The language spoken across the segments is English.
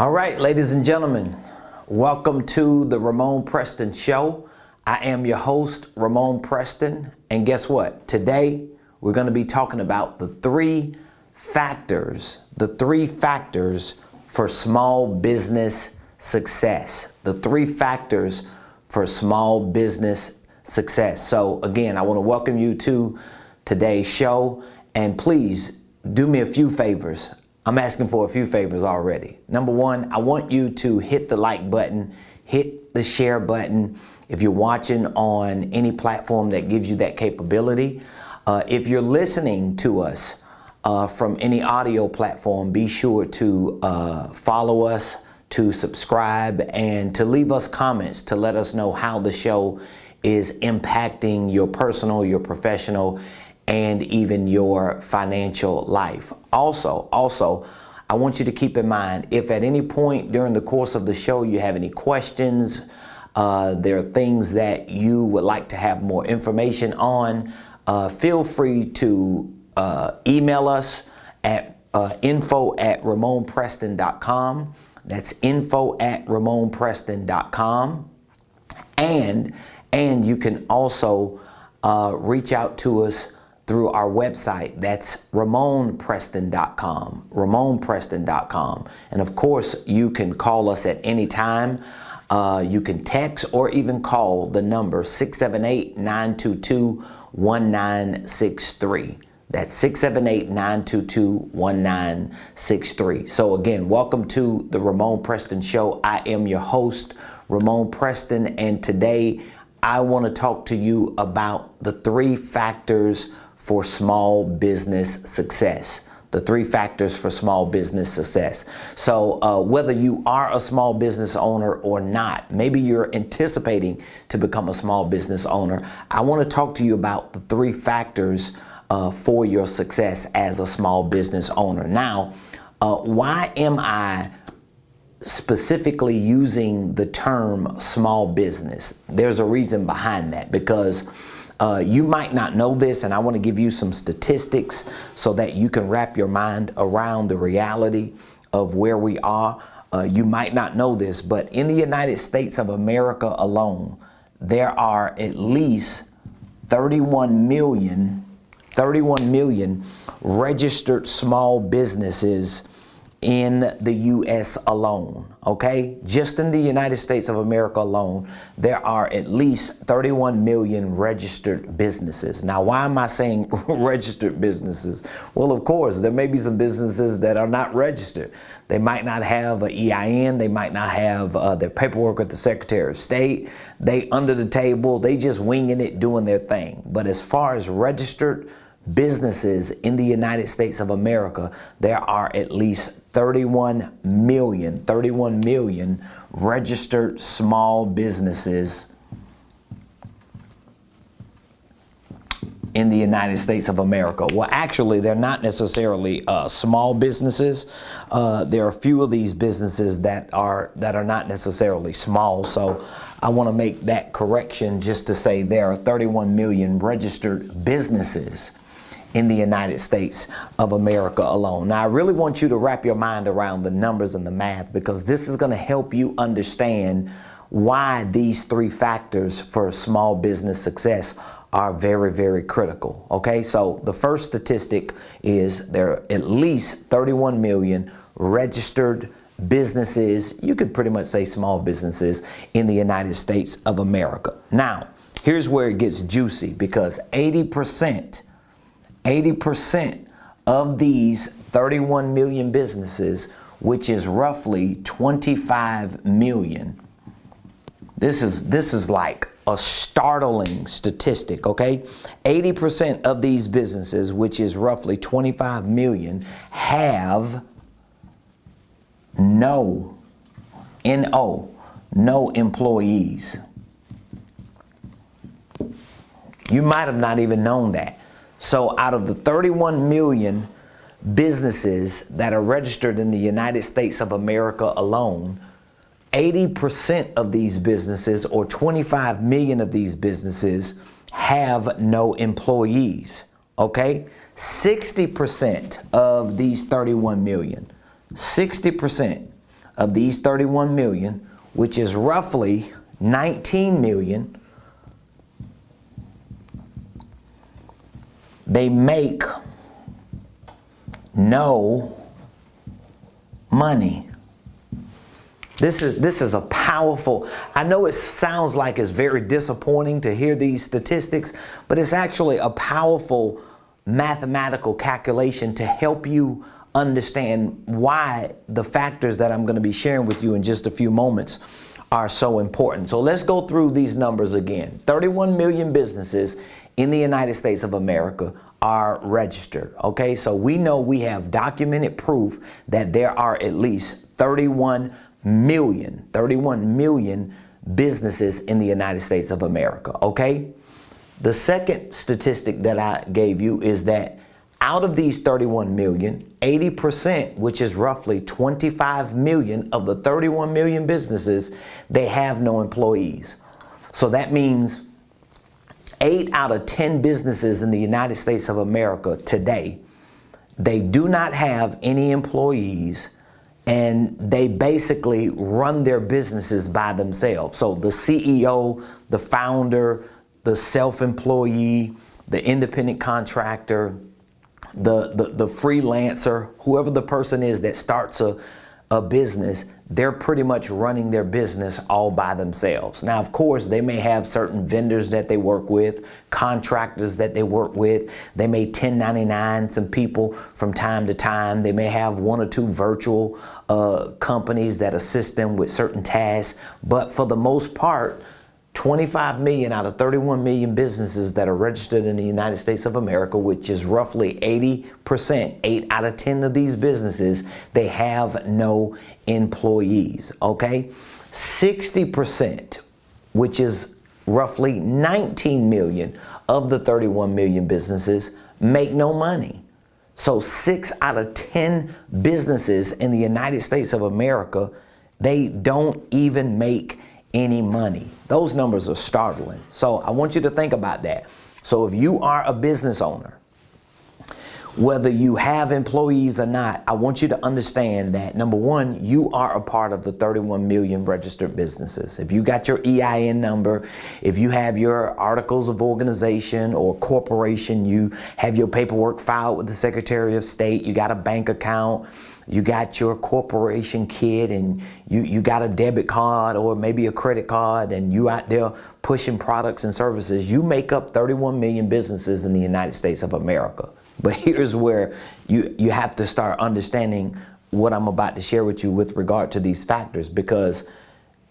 All right, ladies and gentlemen, welcome to the Ramon Preston Show. I am your host, Ramon Preston, and guess what? Today, we're going to be talking about the three factors for small business success. The three factors for small business success. So again, I want to welcome you to today's show, and please do me a few favors. I'm asking for a few favors already. Number one, I want you to hit the like button, hit the share button if you're watching on any platform that gives you that capability. If you're listening to us from any audio platform, be sure to follow us, to subscribe, and to leave us comments to let us know how the show is impacting your personal, your professional, and even your financial life. Also, I want you to keep in mind, if at any point during the course of the show you have any questions, there are things that you would like to have more information on, feel free to email us at info@ramonpreston.com. That's info@ramonpreston.com. And you can also reach out to us through our website. That's ramonpreston.com. And of course, you can call us at any time. You can text or even call the number 678-922-1963. That's 678-922-1963. So again, welcome to the Ramon Preston Show. I am your host, Ramon Preston, and today I want to talk to you about the three factors for small business success. The three factors for small business success. So whether you are a small business owner or not, maybe you're anticipating to become a small business owner, I want to talk to you about the three factors for your success as a small business owner. Now, why am I specifically using the term small business? There's a reason behind that, because you might not know this, and I want to give you some statistics so that you can wrap your mind around the reality of where we are. You might not know this, but in the United States of America alone, there are at least 31 million registered small businesses in the U.S. alone, okay? Just in the United States of America alone, there are at least 31 million registered businesses. Now, why am I saying registered businesses? Well, of course, there may be some businesses that are not registered. They might not have an EIN. They might not have their paperwork with the Secretary of State. They under the table. They just winging it, doing their thing. But as far as registered businesses in the United States of America, there are at least 31 million registered small businesses in the United States of America. Well, actually, they're not necessarily small businesses. There are a few of these businesses that are not necessarily small. So I want to make that correction just to say there are 31 million registered businesses in the United States of America alone. Now, I really want you to wrap your mind around the numbers and the math, because this is going to help you understand why these three factors for small business success are very, very critical. Okay, so the first statistic is there are at least 31 million registered businesses, you could pretty much say small businesses, in the United States of America. Now, here's where it gets juicy, because 80% of these 31 million businesses, which is roughly 25 million. This is like a startling statistic, okay? 80% of these businesses, which is roughly 25 million, have no employees. You might have not even known that. So out of the 31 million businesses that are registered in the United States of America alone, 80% of these businesses, or 25 million of these businesses, have no employees, okay? 60% of these 31 million, 60% of these 31 million, which is roughly 19 million, they make no money. This is a powerful, I know it sounds like it's very disappointing to hear these statistics, but it's actually a powerful mathematical calculation to help you understand why the factors that I'm going to be sharing with you in just a few moments are so important. So let's go through these numbers again. 31 million businesses in the United States of America are registered. Okay, so we know we have documented proof that there are at least 31 million businesses in the United States of America. Okay, the second statistic that I gave you is that out of these 31 million, 80%, which is roughly 25 million of the 31 million businesses, they have no employees. So that means 8 out of 10 businesses in the United States of America today, they do not have any employees, and they basically run their businesses by themselves. So the CEO, the founder, the self-employee, the independent contractor, the freelancer, whoever the person is that starts a business, they're pretty much running their business all by themselves. Now, of course, they may have certain vendors that they work with, contractors that they work with. They may 1099 some people from time to time. They may have 1 or 2 virtual companies that assist them with certain tasks. But for the most part, 25 million out of 31 million businesses that are registered in the United States of America, which is roughly 80%, 8 out of 10 of these businesses, they have no employees, okay? 60%, which is roughly 19 million of the 31 million businesses, make no money. So 6 out of 10 businesses in the United States of America, they don't even make any money. Those numbers are startling. So I want you to think about that. So if you are a business owner, whether you have employees or not, I want you to understand that, number one, you are a part of the 31 million registered businesses. If you got your EIN number, if you have your articles of organization or corporation, you have your paperwork filed with the Secretary of State, you got a bank account, you got your corporation kit, and you got a debit card or maybe a credit card, and you out there pushing products and services, you make up 31 million businesses in the United States of America. But here's where you have to start understanding what I'm about to share with you with regard to these factors, because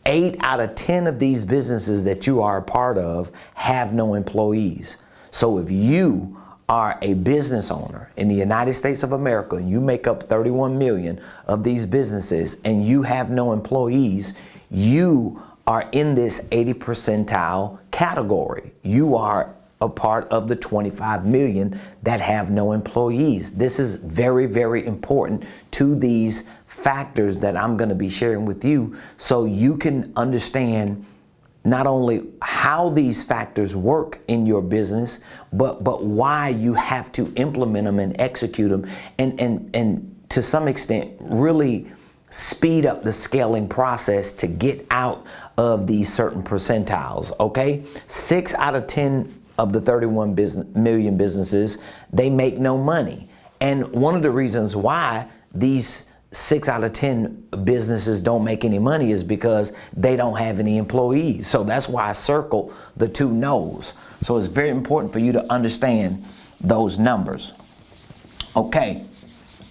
8 out of 10 of these businesses that you are a part of have no employees. So if you are a business owner in the United States of America and you make up 31 million of these businesses and you have no employees, you are in this 80 percentile category. You are a part of the 25 million that have no employees. This is very, very important to these factors that I'm going to be sharing with you, so you can understand not only how these factors work in your business, but why you have to implement them and execute them, and to some extent really speed up the scaling process to get out of these certain percentiles. Okay, 6 out of 10 of the 31 million businesses, they make no money. And one of the reasons why these 6 out of 10 businesses don't make any money is because they don't have any employees. So that's why I circle the 2 no's. So it's very important for you to understand those numbers. Okay,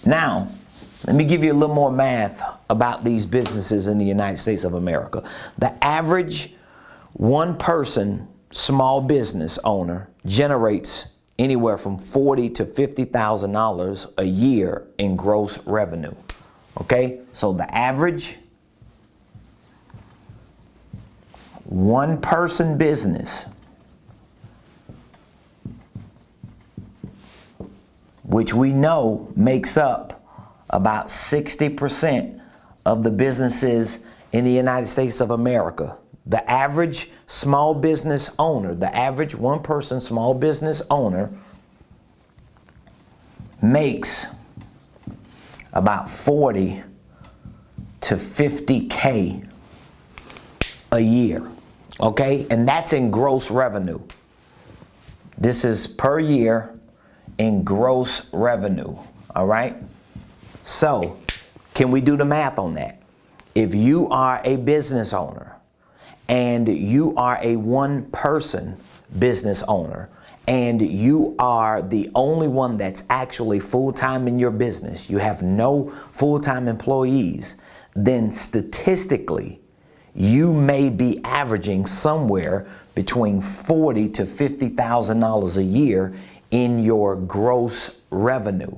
now let me give you a little more math about these businesses in the United States of America. The average one-person small business owner generates anywhere from $40,000 to $50,000 a year in gross revenue. Okay, so the average one-person business, which we know makes up about 60% of the businesses in the United States of America. The average small business owner, the average one-person small business owner makes about $40,000 to 50K a year. Okay, and that's in gross revenue. This is per year in gross revenue. All right. So can we do the math on that? If you are a business owner and you are a one-person business owner and you are the only one that's actually full-time in your business, you have no full-time employees, then statistically, you may be averaging somewhere between $40,000 to $50,000 a year in your gross revenue.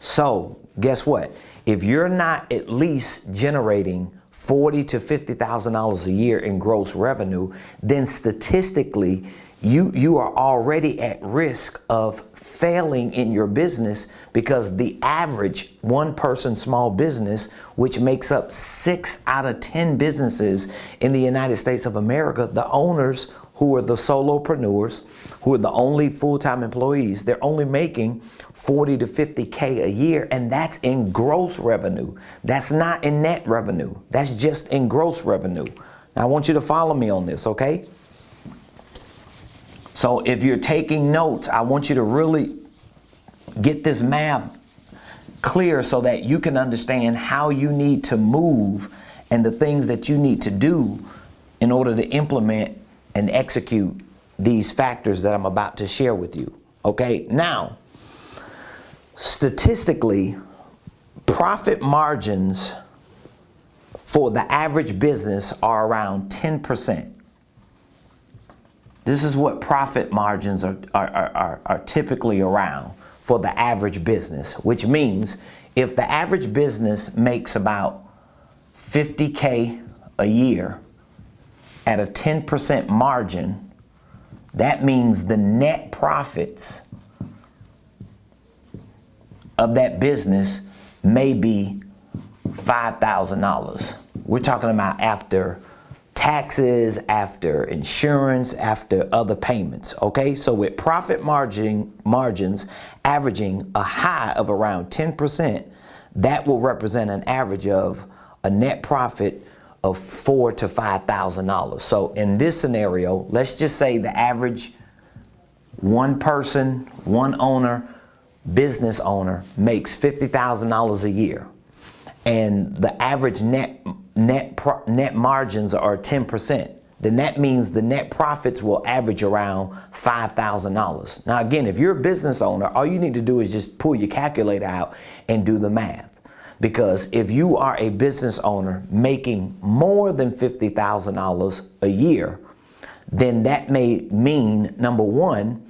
So guess what? If you're not at least generating $40,000 to $50,000 a year in gross revenue, then statistically, you are already at risk of failing in your business, because the average one-person small business, which makes up 6 out of 10 businesses in the United States of America, the owners, who are the solopreneurs, who are the only full-time employees, they're only making 40 to 50K a year, and that's in gross revenue. That's not in net revenue. That's just in gross revenue. Now I want you to follow me on this, okay? So if you're taking notes, I want you to really get this math clear so that you can understand how you need to move and the things that you need to do in order to implement and execute these factors that I'm about to share with you. Okay, now, statistically, profit margins for the average business are around 10%. This is what profit margins are typically around for the average business, which means if the average business makes about 50K a year at a 10% margin, that means the net profits of that business may be $5,000. We're talking about after taxes, after insurance, after other payments. Okay, so with profit margins averaging a high of around 10%, that will represent an average of a net profit of $4,000 to $5,000. So in this scenario, let's just say the average one person, one owner, business owner makes $50,000 a year, and the average net margins are 10%. Then that means the net profits will average around $5,000. Now again, if you're a business owner, all you need to do is just pull your calculator out and do the math. Because if you are a business owner making more than $50,000 a year, then that may mean, number one,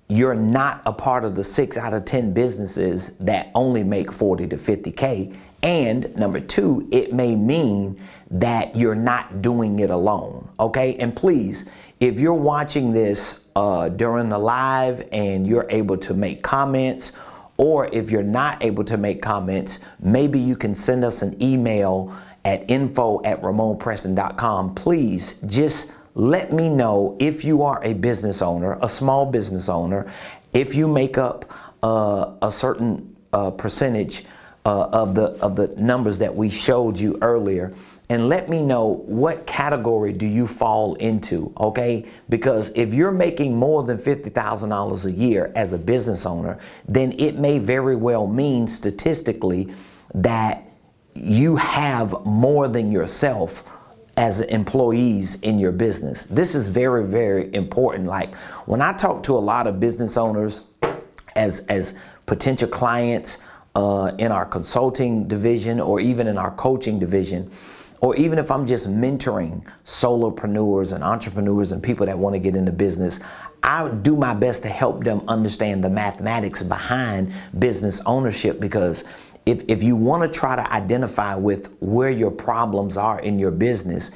you're not a part of the 6 out of 10 businesses that only make 40 to 50K. And number two, it may mean that you're not doing it alone. Okay. And please, if you're watching this during the live and you're able to make comments, or if you're not able to make comments, maybe you can send us an email at info@ramonpreston.com. Please just let me know if you are a business owner, a small business owner, if you make up a certain percentage of the numbers that we showed you earlier, and let me know what category do you fall into, okay? Because if you're making more than $50,000 a year as a business owner, then it may very well mean statistically that you have more than yourself as employees in your business. This is very, very important. Like when I talk to a lot of business owners as potential clients in our consulting division, or even in our coaching division, or even if I'm just mentoring solopreneurs and entrepreneurs and people that want to get into business, I do my best to help them understand the mathematics behind business ownership. Because if you want to try to identify with where your problems are in your business,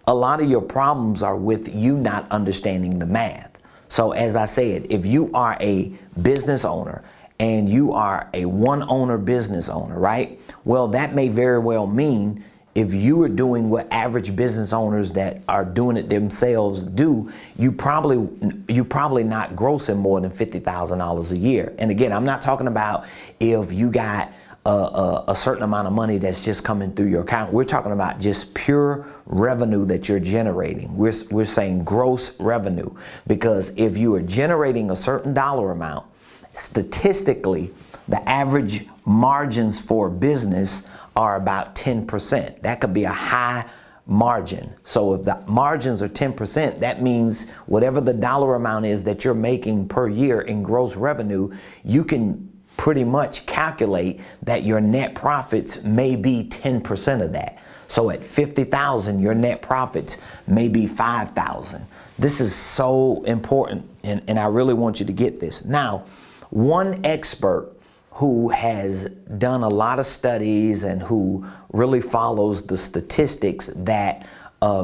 a lot of your problems are with you not understanding the math. So as I said, if you are a business owner and you are a one owner business owner, right? Well, that may very well mean if you are doing what average business owners that are doing it themselves do, you probably not grossing more than $50,000 a year. And again, I'm not talking about if you got a certain amount of money that's just coming through your account. We're talking about just pure revenue that you're generating. We're saying gross revenue, because if you are generating a certain dollar amount, statistically, the average margins for business are about 10%. That could be a high margin. So if the margins are 10%, that means whatever the dollar amount is that you're making per year in gross revenue, you can pretty much calculate that your net profits may be 10% of that. So at 50,000, your net profits may be 5,000. This is so important, and I really want you to get this. Now, one expert who has done a lot of studies and who really follows the statistics that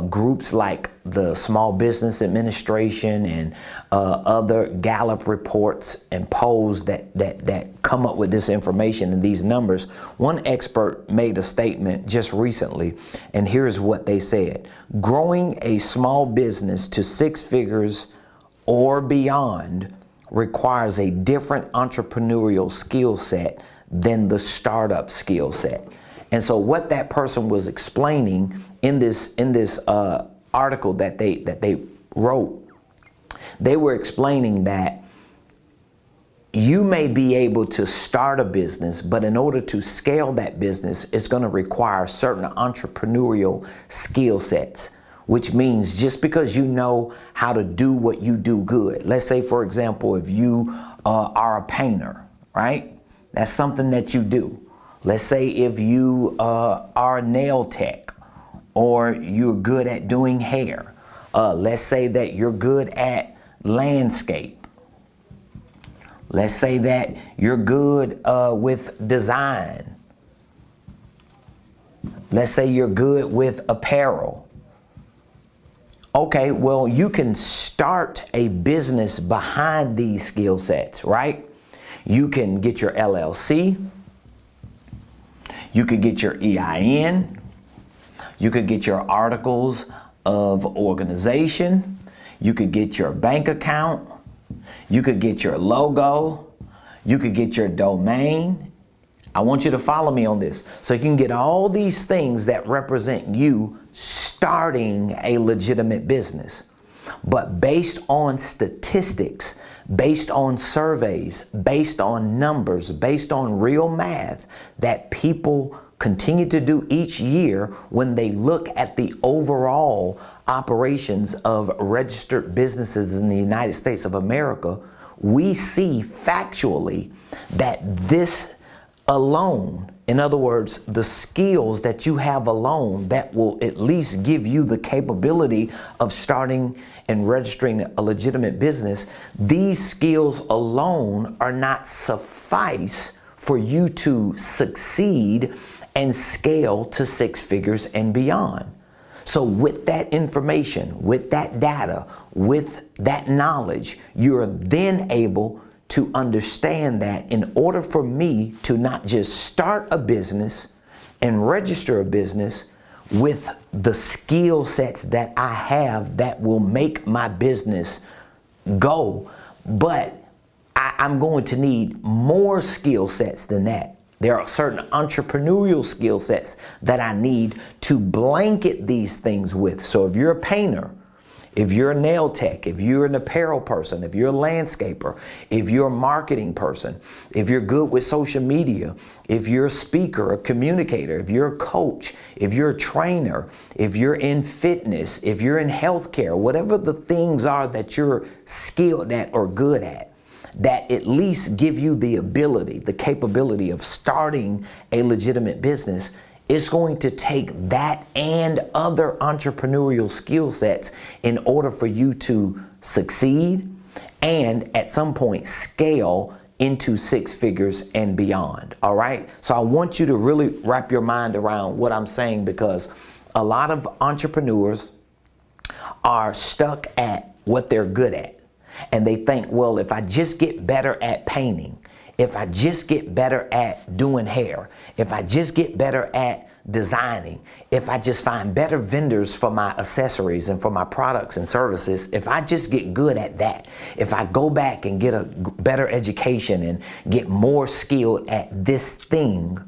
groups like the Small Business Administration and other Gallup reports and polls that come up with this information and these numbers. One expert made a statement just recently, and here's what they said. Growing a small business to 6 figures or beyond requires a different entrepreneurial skill set than the startup skill set. And so what that person was explaining in this article that they wrote, they were explaining that you may be able to start a business, but in order to scale that business, it's going to require certain entrepreneurial skill sets, which means just because you know how to do what you do good. Let's say, for example, if you are a painter, right? That's something that you do. Let's say if you are a nail tech, or you're good at doing hair. Let's say that you're good at landscape. Let's say that you're good with design. Let's say you're good with apparel. Okay, well, you can start a business behind these skill sets, right? You can get your LLC. You could get your EIN. You could get your articles of organization. You could get your bank account. You could get your logo. You could get your domain. I want you to follow me on this. So you can get all these things that represent you starting a legitimate business. But based on statistics, based on surveys, based on numbers, based on real math that people continue to do each year when they look at the overall operations of registered businesses in the United States of America, we see factually that this alone, in other words, the skills that you have alone that will at least give you the capability of starting and registering a legitimate business, these skills alone are not suffice for you to succeed and scale to 6 figures and beyond. So with that information, with that data, with that knowledge, you're then able to understand that in order for me to not just start a business and register a business with the skill sets that I have that will make my business go, but I'm going to need more skill sets than that. There are certain entrepreneurial skill sets that I need to blanket these things with. So if you're a painter, if you're a nail tech, if you're an apparel person, if you're a landscaper, if you're a marketing person, if you're good with social media, if you're a speaker, a communicator, if you're a coach, if you're a trainer, if you're in fitness, if you're in healthcare, whatever the things are that you're skilled at or good at, that at least give you the ability, the capability of starting a legitimate business, it's going to take that and other entrepreneurial skill sets in order for you to succeed and at some point scale into 6 figures and beyond. All right. So I want you to really wrap your mind around what I'm saying, because a lot of entrepreneurs are stuck at what they're good at. And they think, well, if I just get better at painting, if I just get better at doing hair, if I just get better at designing, if I just find better vendors for my accessories and for my products and services, if I just get good at that, if I go back and get a better education and get more skilled at this thing,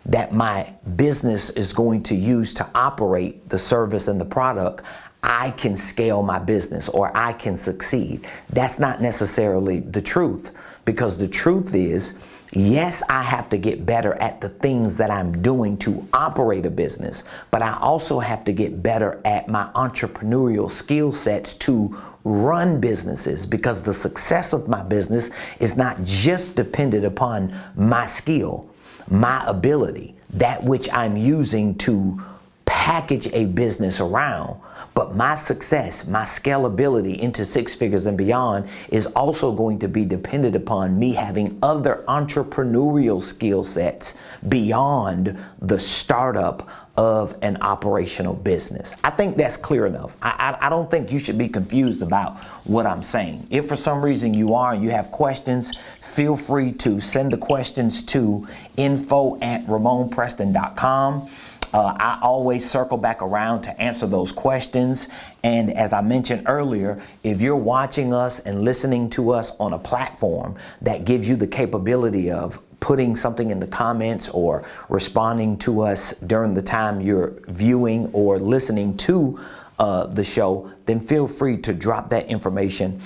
that my business is going to use to operate the service and the product, I can scale my business or I can succeed. That's not necessarily the truth, because the truth is, yes, I have to get better at the things that I'm doing to operate a business, but I also have to get better at my entrepreneurial skill sets to run businesses, because the success of my business is not just dependent upon my skill, my ability, that which I'm using to package a business around. But my success, my scalability into six figures and beyond is also going to be dependent upon me having other entrepreneurial skill sets beyond the startup of an operational business. I think that's clear enough. I don't think you should be confused about what I'm saying. If for some reason you are and you have questions, feel free to send the questions to info@ramonpreston.com. I always circle back around to answer those questions. And as I mentioned earlier, if you're watching us and listening to us on a platform that gives you the capability of putting something in the comments or responding to us during the time you're viewing or listening to the show, then feel free to drop that information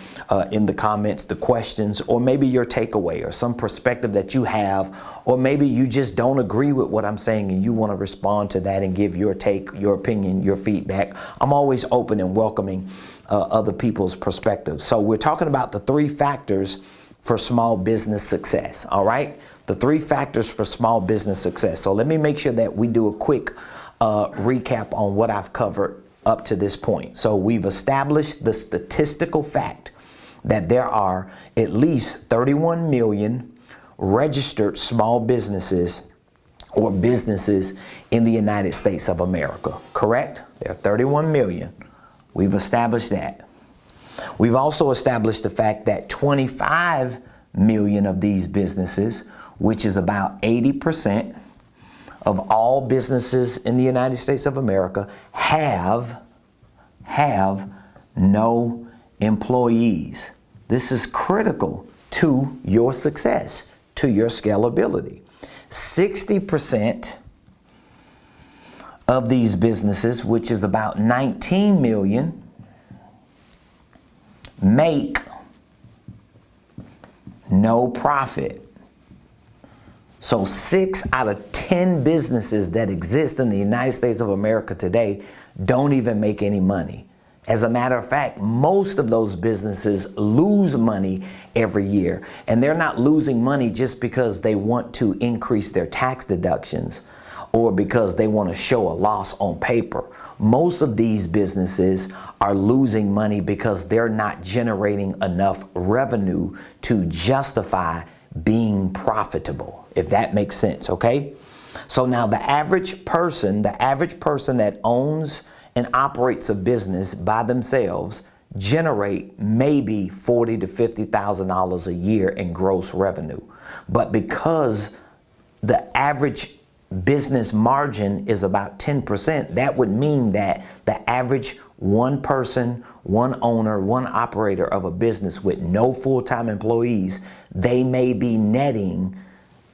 in the comments, the questions, or maybe your takeaway or some perspective that you have, or maybe you just don't agree with what I'm saying and you want to respond to that and give your take, your opinion, your feedback. I'm always open and welcoming other people's perspectives. So we're talking about the 3 factors for small business success, all right? The 3 factors for small business success. So let me make sure that we do a quick recap on what I've covered up to this point. So we've established the statistical fact that there are at least 31 million registered small businesses or businesses in the United States of America, correct? There are 31 million. We've established that. We've also established the fact that 25 million of these businesses, which is about 80% of all businesses in the United States of America, have no employees. This is critical to your success, to your scalability. 60% of these businesses, which is about 19 million, make no profit. So 6 out of 10 businesses that exist in the United States of America today don't even make any money. As a matter of fact, most of those businesses lose money every year. And they're not losing money just because they want to increase their tax deductions or because they want to show a loss on paper. Most of these businesses are losing money because they're not generating enough revenue to justify being profitable, if that makes sense, okay? So now the average person that owns and operates a business by themselves generate maybe $40,000 to $50,000 a year in gross revenue. But because the average business margin is about 10%, that would mean that the average one person, one owner, one operator of a business with no full-time employees, they may be netting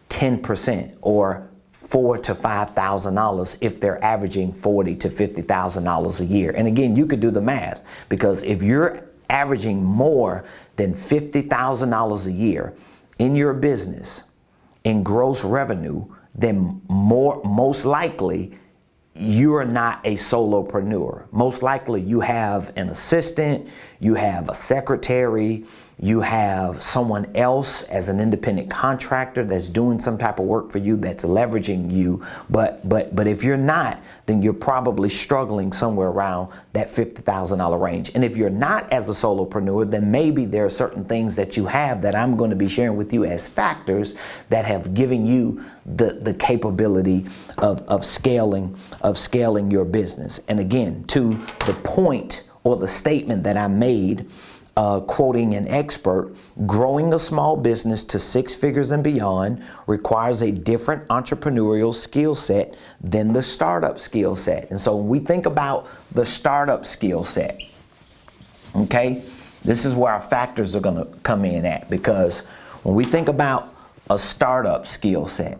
10% or $4,000 to $5,000 if they're averaging $40,000 to $50,000 a year. And again, you could do the math, because if you're averaging more than $50,000 a year in your business in gross revenue, then most likely you're not a solopreneur. Most likely you have an assistant, you have a secretary, you have someone else as an independent contractor that's doing some type of work for you, that's leveraging you. But if you're not, then you're probably struggling somewhere around that $50,000 range. And if you're not as a solopreneur, then maybe there are certain things that you have that I'm going to be sharing with you as factors that have given you the capability of scaling your business. And again, to the point or the statement that I made, quoting an expert, growing a small business to 6 figures and beyond requires a different entrepreneurial skill set than the startup skill set. And so when we think about the startup skill set, okay, this is where our factors are going to come in at, because when we think about a startup skill set,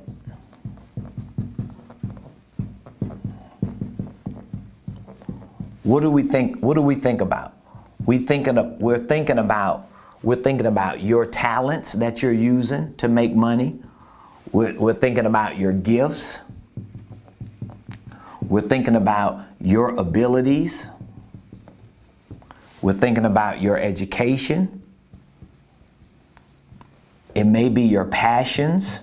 What do we think? What do we think about? We're thinking about your talents that you're using to make money. We're thinking about your gifts. We're thinking about your abilities. We're thinking about your education. It may be your passions.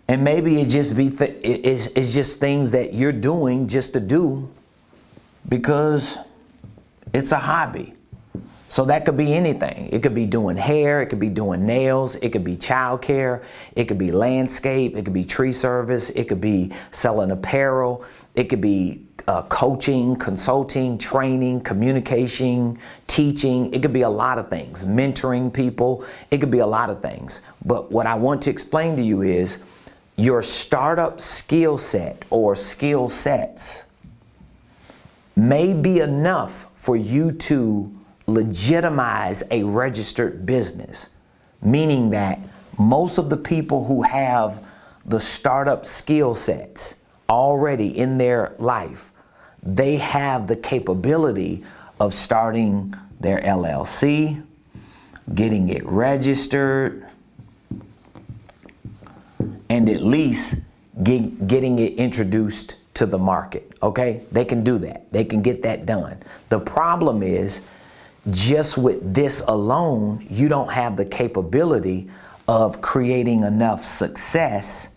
And maybe it just be it's just things that you're doing just to do because it's a hobby. So that could be anything. It could be doing hair, it could be doing nails, it could be childcare, it could be landscape, it could be tree service, it could be selling apparel, it could be coaching, consulting, training, communication, teaching. It could be a lot of things. Mentoring people. It could be a lot of things. But what I want to explain to you is your startup skill set or skill sets may be enough for you to legitimize a registered business, meaning that most of the people who have the startup skill sets already in their life, they have the capability of starting their LLC, getting it registered, and at least getting it introduced to the market, okay? They can do that. They can get that done. The problem is, just with this alone, you don't have the capability of creating enough success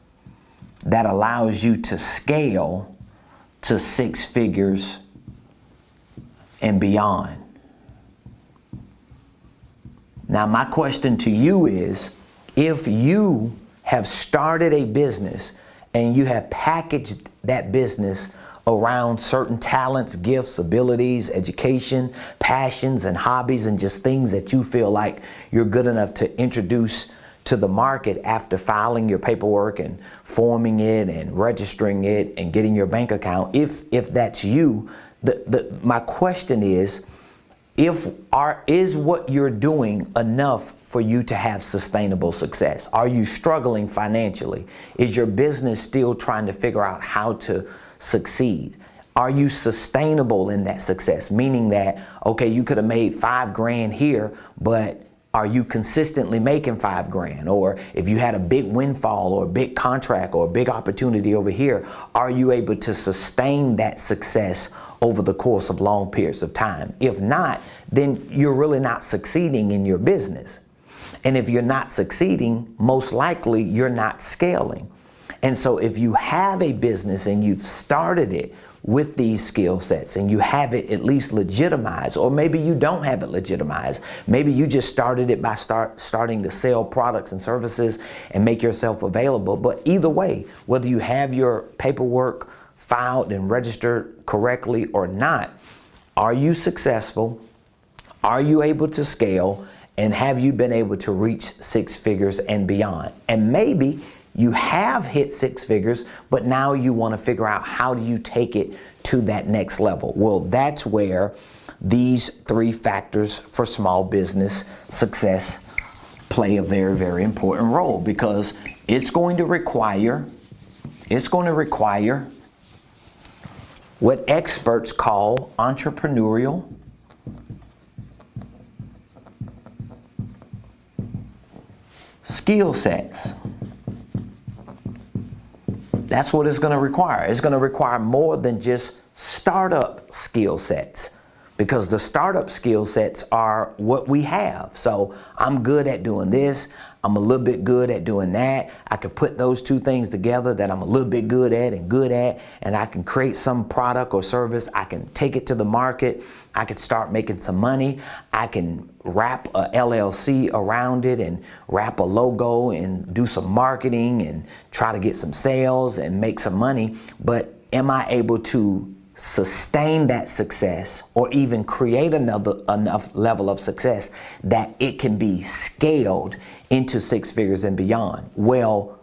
that allows you to scale to 6 figures and beyond. Now, my question to you is, if you have started a business and you have packaged that business around certain talents, gifts, abilities, education, passions, and hobbies, and just things that you feel like you're good enough to introduce to the market after filing your paperwork and forming it and registering it and getting your bank account, if that's you, my question is what you're doing enough for you to have sustainable success? Are you struggling financially? Is your business still trying to figure out how to succeed? Are you sustainable in that success? Meaning that, okay, you could have made $5,000 here, but are you consistently making $5,000? Or if you had a big windfall or a big contract or a big opportunity over here, are you able to sustain that success over the course of long periods of time? If not, then you're really not succeeding in your business. And if you're not succeeding, most likely you're not scaling. And so if you have a business and you've started it with these skill sets and you have it at least legitimized, or maybe you don't have it legitimized, maybe you just started it by starting to sell products and services and make yourself available. But either way, whether you have your paperwork filed and registered correctly or not, are you successful? Are you able to scale? And have you been able to reach 6 figures and beyond? And maybe you have hit 6 figures, but now you want to figure out how do you take it to that next level. Well, that's where these 3 factors for small business success play a very, very important role, because it's going to require what experts call entrepreneurial skill sets. That's what it's going to require. It's going to require more than just startup skill sets, because the startup skill sets are what we have. So I'm good at doing this. I'm a little bit good at doing that. I could put those 2 things together that I'm a little bit good at, and I can create some product or service. I can take it to the market. I could start making some money. I can wrap a LLC around it and wrap a logo and do some marketing and try to get some sales and make some money. But am I able to sustain that success, or even create enough level of success that it can be scaled into 6 figures and beyond? Well,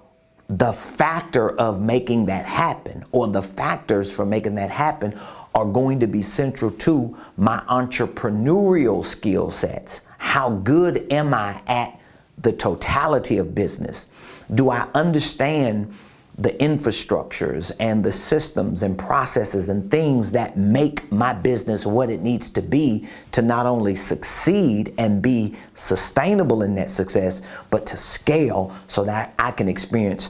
the factor of making that happen, or the factors for making that happen, are going to be central to my entrepreneurial skill sets. How good am I at the totality of business? Do I understand the infrastructures and the systems and processes and things that make my business what it needs to be to not only succeed and be sustainable in that success, but to scale so that I can experience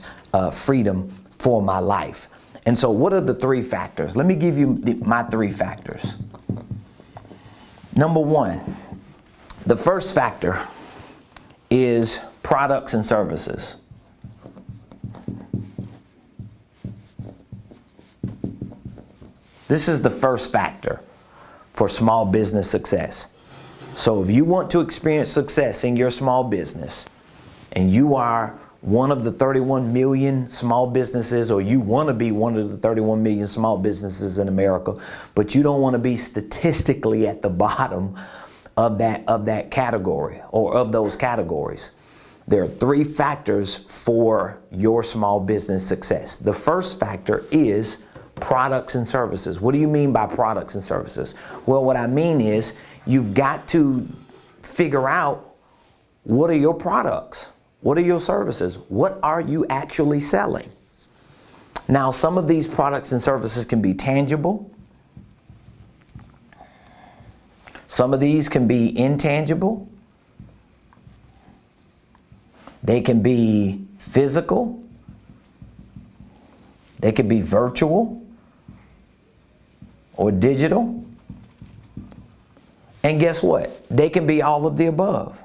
freedom for my life. And so what are the three factors? Let me give you my three factors. Number one, the first factor is products and services. This is the first factor for small business success. So if you want to experience success in your small business, and you are one of the 31 million small businesses, or you want to be one of the 31 million small businesses in America, but you don't want to be statistically at the bottom of that category or of those categories, there are three factors for your small business success. The first factor is products and services. What do you mean by products and services? Well, what I mean is you've got to figure out, what are your products? What are your services? What are you actually selling? Now, some of these products and services can be tangible. Some of these can be intangible. They can be physical. They can be virtual or digital. And guess what? They can be all of the above.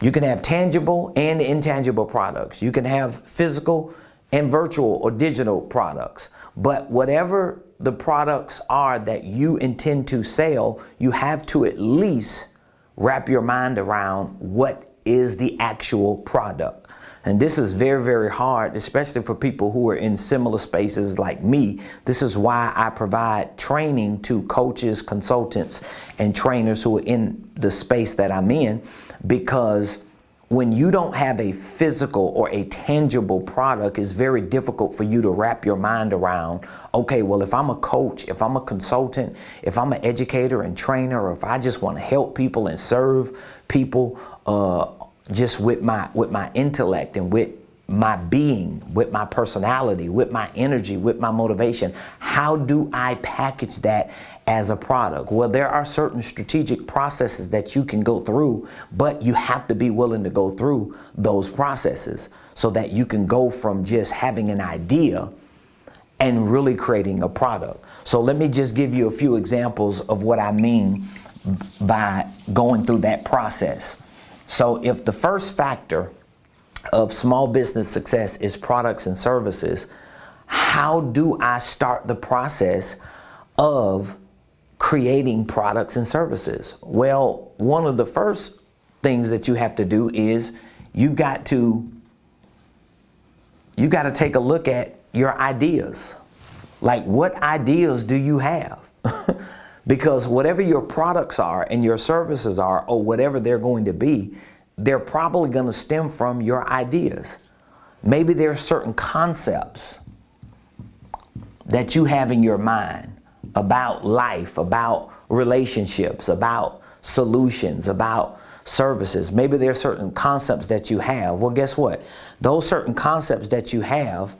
You can have tangible and intangible products. You can have physical and virtual or digital products. But whatever the products are that you intend to sell, you have to at least wrap your mind around what is the actual product. And this is very, very hard, especially for people who are in similar spaces like me. This is why I provide training to coaches, consultants, and trainers who are in the space that I'm in, because when you don't have a physical or a tangible product, it's very difficult for you to wrap your mind around, okay, well, if I'm a coach, if I'm a consultant, if I'm an educator and trainer, or if I just want to help people and serve people just with my intellect and with my being, with my personality, with my energy, with my motivation, how do I package that as a product? Well, there are certain strategic processes that you can go through, but you have to be willing to go through those processes so that you can go from just having an idea and really creating a product. So let me just give you a few examples of what I mean by going through that process. So if the first factor of small business success is products and services, how do I start the process of creating products and services? Well, one of the first things that you have to do is you've got to take a look at your ideas. Like, what ideas do you have? Because whatever your products are and your services are, or whatever they're going to be, they're probably going to stem from your ideas. Maybe there are certain concepts that you have in your mind about life, about relationships, about solutions, about services. Maybe there are certain concepts that you have. Well, guess what? Those certain concepts that you have,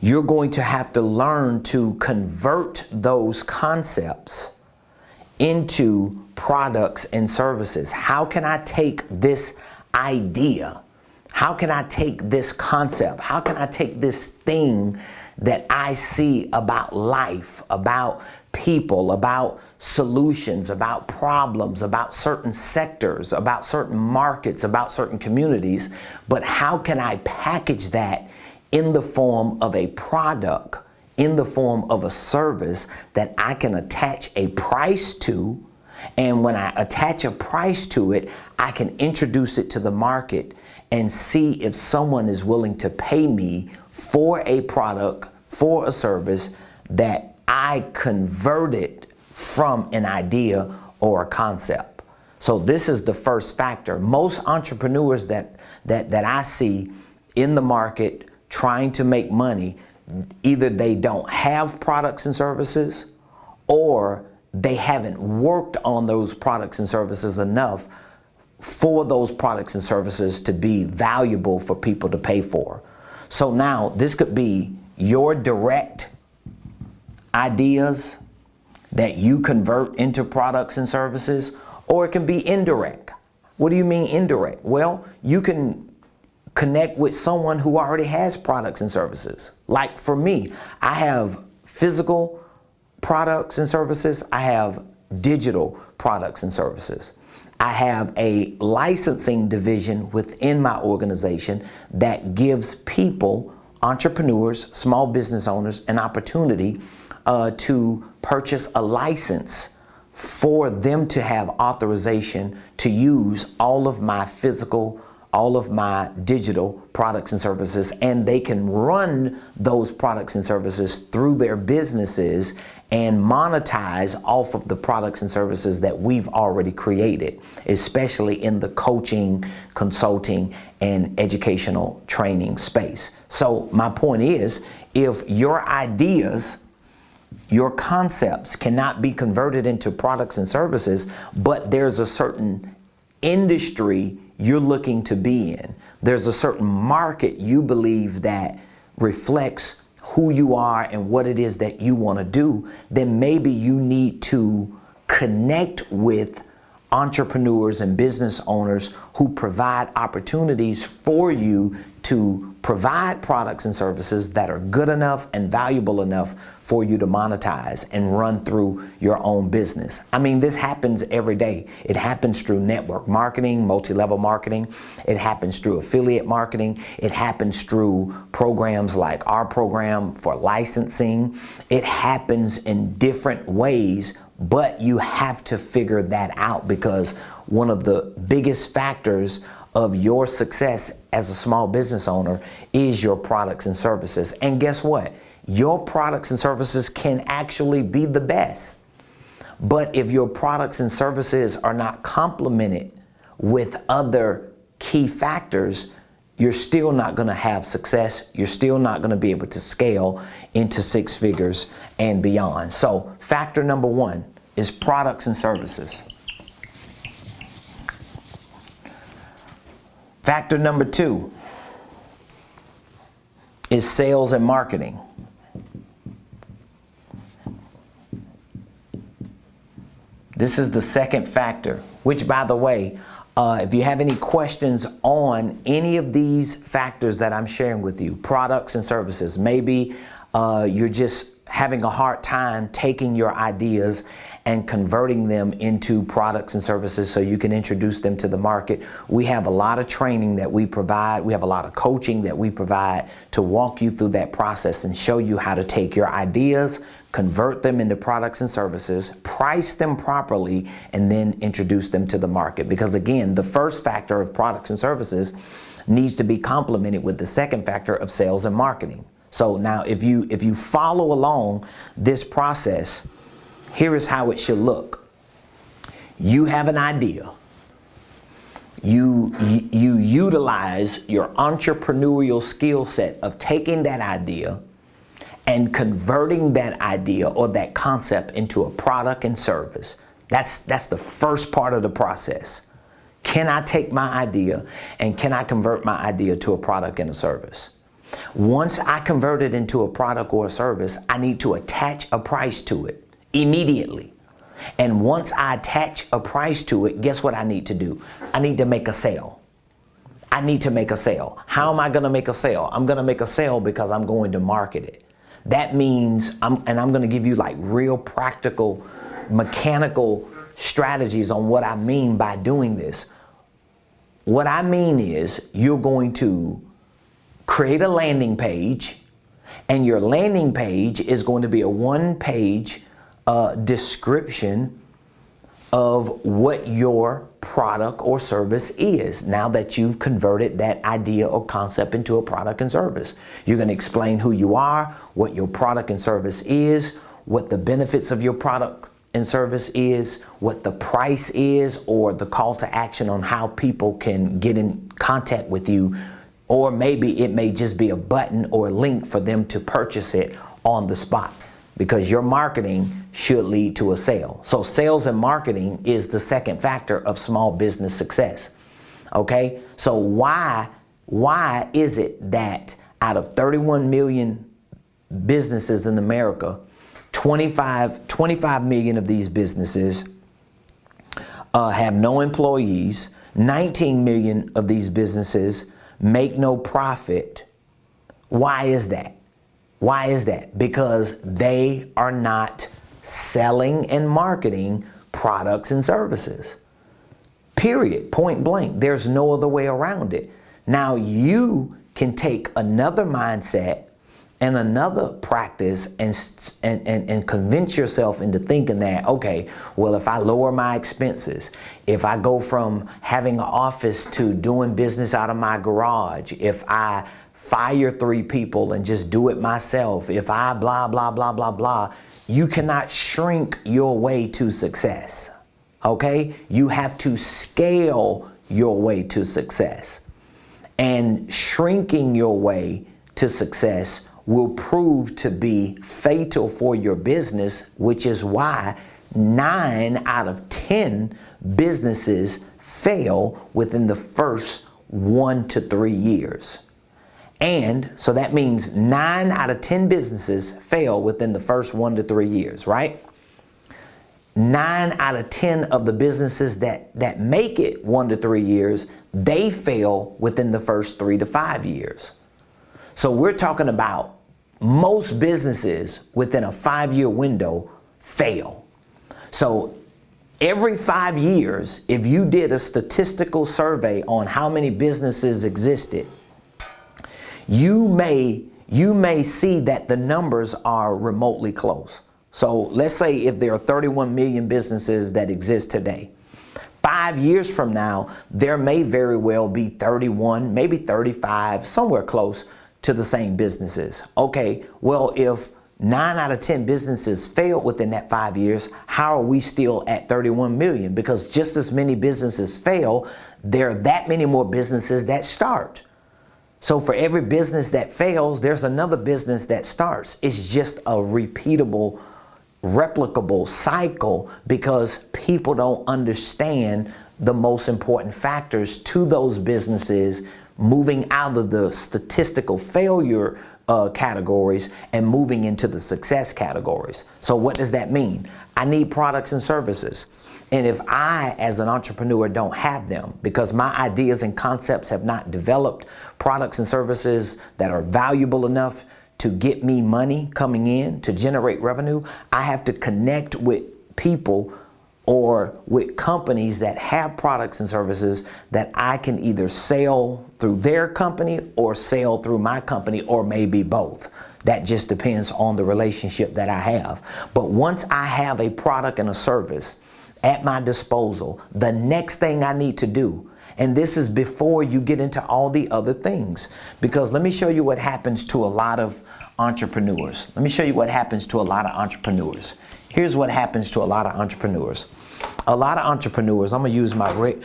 you're going to have to learn to convert those concepts into products and services. How can I take this idea? How can I take this concept? How can I take this thing that I see about life, about people, about solutions, about problems, about certain sectors, about certain markets, about certain communities, but how can I package that in the form of a product, in the form of a service that I can attach a price to? And when I attach a price to it, I can introduce it to the market and see if someone is willing to pay me for a product, for a service that I converted from an idea or a concept. So this is the first factor. Most entrepreneurs that I see in the market trying to make money, either they don't have products and services, or they haven't worked on those products and services enough for those products and services to be valuable for people to pay for. So now this could be your direct ideas that you convert into products and services, or it can be indirect. What do you mean indirect? Well, you can connect with someone who already has products and services. Like for me, I have physical products and services. I have digital products and services. I have a licensing division within my organization that gives people, entrepreneurs, small business owners, an opportunity to purchase a license for them to have authorization to use all of my physical, all of my digital products and services, and they can run those products and services through their businesses and monetize off of the products and services that we've already created, especially in the coaching, consulting, and educational training space. So my point is, if your ideas, your concepts cannot be converted into products and services, but there's a certain industry you're looking to be in, there's a certain market you believe that reflects who you are and what it is that you want to do, then maybe you need to connect with entrepreneurs and business owners who provide opportunities for you to provide products and services that are good enough and valuable enough for you to monetize and run through your own business. I mean, this happens every day. It happens through network marketing, multi-level marketing. It happens through affiliate marketing. It happens through programs like our program for licensing. It happens in different ways, but you have to figure that out, because one of the biggest factors of your success as a small business owner is your products and services. And guess what? Your products and services can actually be the best. But if your products and services are not complemented with other key factors, you're still not going to have success. You're still not going to be able to scale into six figures and beyond. So factor number one is products and services. Factor number two is sales and marketing. This is the second factor, which, by the way, if you have any questions on any of these factors that I'm sharing with you, products and services, maybe you're just having a hard time taking your ideas and converting them into products and services so you can introduce them to the market. We have a lot of training that we provide. We have a lot of coaching that we provide to walk you through that process and show you how to take your ideas, convert them into products and services, price them properly, and then introduce them to the market. Because again, the first factor of products and services needs to be complemented with the second factor of sales and marketing. So now if you follow along this process, here is how it should look. You have an idea. You utilize your entrepreneurial skill set of taking that idea and converting that idea or that concept into a product and service. That's the first part of the process. Can I take my idea and can I convert my idea to a product and a service? Once I convert it into a product or a service, I need to attach a price to it immediately. And once I attach a price to it, guess what I need to do? I need to make a sale. I need to make a sale. How am I going to make a sale? I'm going to make a sale because I'm going to market it. That means, I'm going to give you like real practical, mechanical strategies on what I mean by doing this. What I mean is you're going to create a landing page, and your landing page is going to be a one-page description of what your product or service is. Now that you've converted that idea or concept into a product and service, you're going to explain who you are, what your product and service is, what the benefits of your product and service is, what the price is, or the call to action on how people can get in contact with you. Or maybe it may just be a button or a link for them to purchase it on the spot, because your marketing should lead to a sale. So sales and marketing is the second factor of small business success. Okay, so why is it that out of 31 million businesses in America, 25 million of these businesses have no employees. 19 million of these businesses make no profit. Why is that? Why is that? Because they are not selling and marketing products and services. Period. Point blank. There's no other way around it. Now you can take another mindset and another practice and convince yourself into thinking that, okay, well, if I lower my expenses, if I go from having an office to doing business out of my garage, if I fire 3 people and just do it myself, if I blah, blah, blah, blah, blah, you cannot shrink your way to success. Okay? You have to scale your way to success. And shrinking your way to success will prove to be fatal for your business, which is why 9 out of 10 businesses fail within the first 1 to 3 years. And so that means 9 out of 10 businesses fail within the first 1 to 3 years, right? 9 out of 10 of the businesses that make it 1 to 3 years, they fail within the first 3 to 5 years. So we're talking about most businesses within a 5-year window fail. So every 5 years, if you did a statistical survey on how many businesses existed, you may see that the numbers are remotely close. So let's say if there are 31 million businesses that exist today, 5 years from now, there may very well be 31, maybe 35, somewhere close to the same businesses. Okay, well, if 9 out of 10 businesses failed within that 5 years, how are we still at 31 million? Because just as many businesses fail, there are that many more businesses that start. So for every business that fails, there's another business that starts. It's just a repeatable, replicable cycle because people don't understand the most important factors to those businesses moving out of the statistical failure categories and moving into the success categories. So what does that mean? I need products and services. And if I, as an entrepreneur, don't have them because my ideas and concepts have not developed products and services that are valuable enough to get me money coming in, to generate revenue, I have to connect with people or with companies that have products and services that I can either sell through their company or sell through my company, or maybe both. That just depends on the relationship that I have. But once I have a product and a service at my disposal, the next thing I need to do, and this is before you get into all the other things, because let me show you what happens to a lot of entrepreneurs. Let me show you what happens to a lot of entrepreneurs. Here's what happens to a lot of entrepreneurs. A lot of entrepreneurs, I'm gonna use my red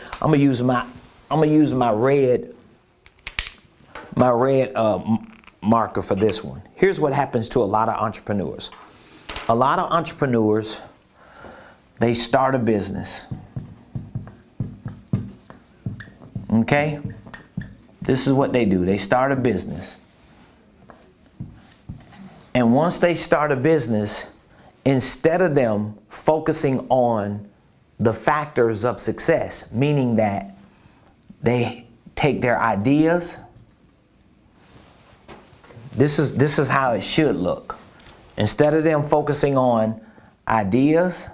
marker for this one. Here's what happens to a lot of entrepreneurs. A lot of entrepreneurs, they start a business. Okay? This is what they do. They start a business. And once they start a business, instead of them focusing on the factors of success, meaning that they take their ideas, this is how it should look. Instead of them focusing on ideas,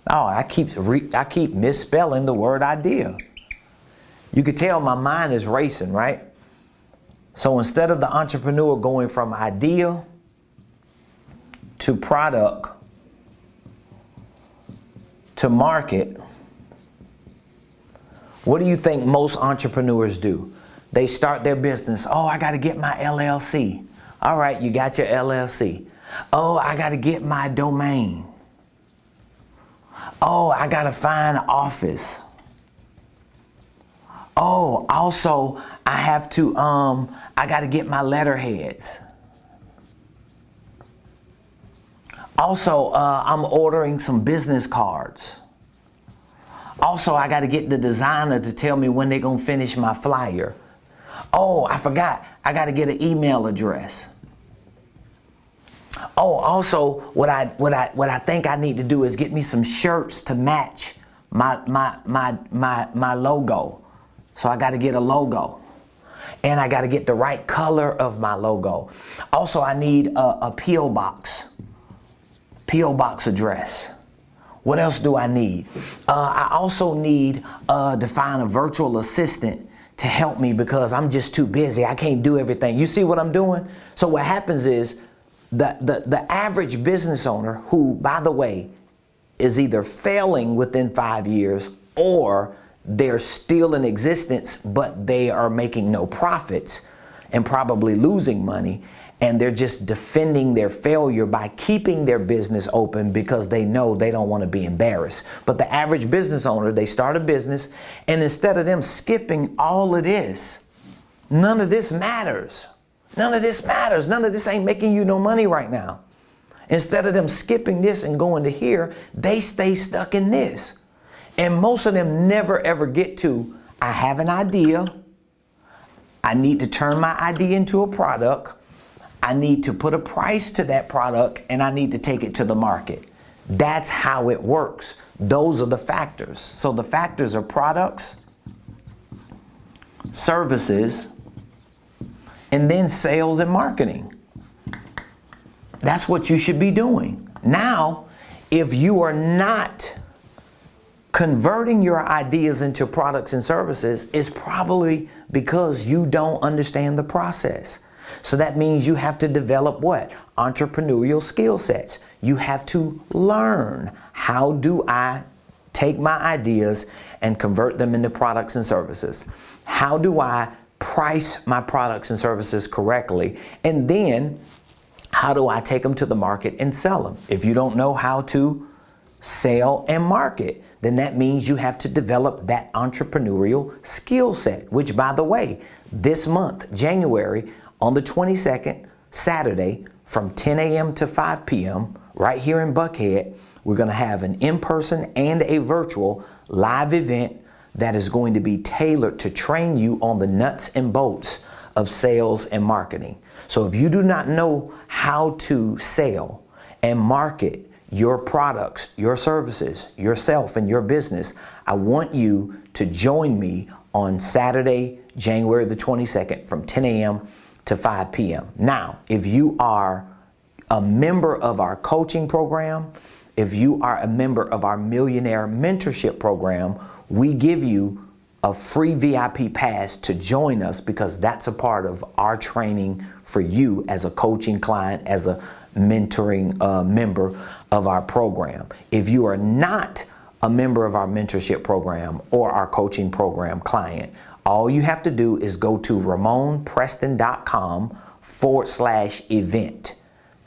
I keep misspelling the word idea. You could tell my mind is racing, right? So instead of the entrepreneur going from idea to product to market, what do you think most entrepreneurs do? They start their business. Oh, I got to get my LLC. All right, you got your LLC. Oh, I got to get my domain. Oh, I got to find an office. Oh, also, I have to, I got to get my letterheads. Also, I'm ordering some business cards. Also, I got to get the designer to tell me when they're going to finish my flyer. Oh, I forgot. I got to get an email address. Oh, also, what I think I need to do is get me some shirts to match my logo. So I got to get a logo, and I got to get the right color of my logo. Also, I need a P.O. box address. What else do I need? I also need to find a virtual assistant to help me because I'm just too busy. I can't do everything. You see what I'm doing? So what happens is the average business owner, who, by the way, is either failing within 5 years or they're still in existence, but they are making no profits and probably losing money. And they're just defending their failure by keeping their business open because they know they don't want to be embarrassed. But the average business owner, they start a business, and instead of them skipping all of this, none of this matters. None of this matters. None of this ain't making you no money right now. Instead of them skipping this and going to here, they stay stuck in this. And most of them never ever get to, I have an idea. I need to turn my idea into a product. I need to put a price to that product, and I need to take it to the market. That's how it works. Those are the factors. So the factors are products, services, and then sales and marketing. That's what you should be doing. Now, if you are not converting your ideas into products and services, it's probably because you don't understand the process. So that means you have to develop what? Entrepreneurial skill sets. You have to learn, how do I take my ideas and convert them into products and services? How do I price my products and services correctly? And then how do I take them to the market and sell them? If you don't know how to sell and market, then that means you have to develop that entrepreneurial skill set, which, by the way, this month, January, on the 22nd, Saturday, from 10 a.m. to 5 p.m., right here in Buckhead, we're going to have an in-person and a virtual live event that is going to be tailored to train you on the nuts and bolts of sales and marketing. So if you do not know how to sell and market your products, your services, yourself, and your business, I want you to join me on Saturday, January the 22nd, from 10 a.m. to 5 p.m. Now, if you are a member of our coaching program, if you are a member of our Millionaire Mentorship program, we give you a free VIP pass to join us, because that's a part of our training for you as a coaching client, as a mentoring member of our program. If you are not a member of our mentorship program or our coaching program client, all you have to do is go to RamonPreston.com/event.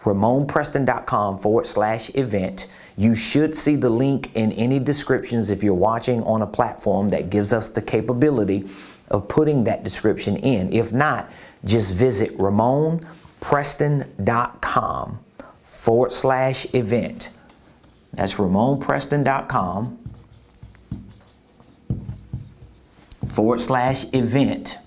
RamonPreston.com/event. You should see the link in any descriptions if you're watching on a platform that gives us the capability of putting that description in. If not, just visit RamonPreston.com/event. That's RamonPreston.com/event.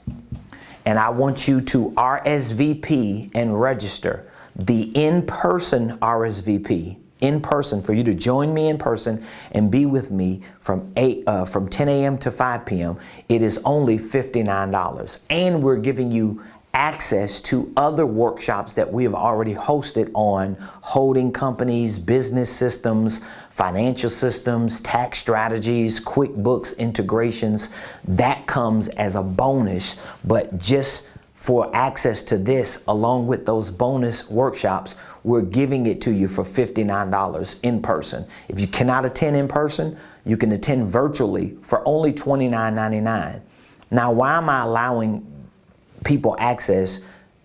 And I want you to RSVP and register. The in-person RSVP, in person, for you to join me in person and be with me from 10 a.m. to 5 p.m. It is only $59. And we're giving you access to other workshops that we have already hosted on holding companies, business systems, financial systems, tax strategies, QuickBooks integrations. That comes as a bonus, but just for access to this, along with those bonus workshops, we're giving it to you for $59 in person. If you cannot attend in person, you can attend virtually for only $29.99. Now, why am I allowing people access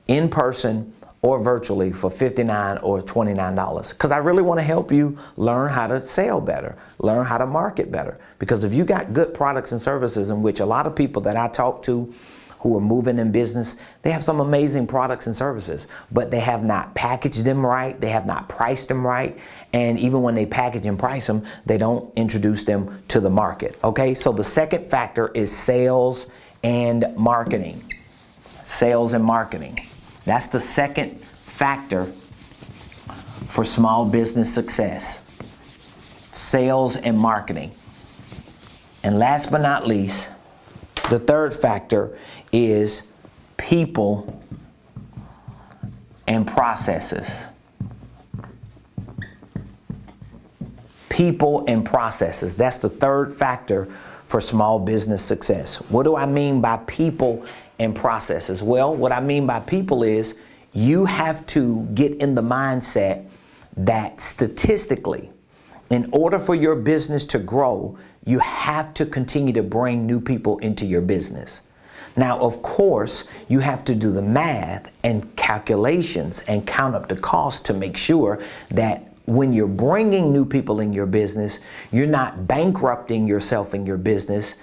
in person or virtually for $59 or $29? Because I really want to help you learn how to sell better, learn how to market better. Because if you got good products and services, in which a lot of people that I talk to who are moving in business, they have some amazing products and services, but they have not packaged them right, they have not priced them right, and even when they package and price them, they don't introduce them to the market. Okay, so the second factor is sales and marketing. Sales and marketing. That's the second factor for small business success. Sales and marketing. And last but not least, the third factor is people and processes. People and processes. That's the third factor for small business success. What do I mean by people and processes? Well, what I mean by people is you have to get in the mindset that statistically, in order for your business to grow, you have to continue to bring new people into your business. Now, of course, you have to do the math and calculations and count up the cost to make sure that when you're bringing new people in your business, you're not bankrupting yourself in your business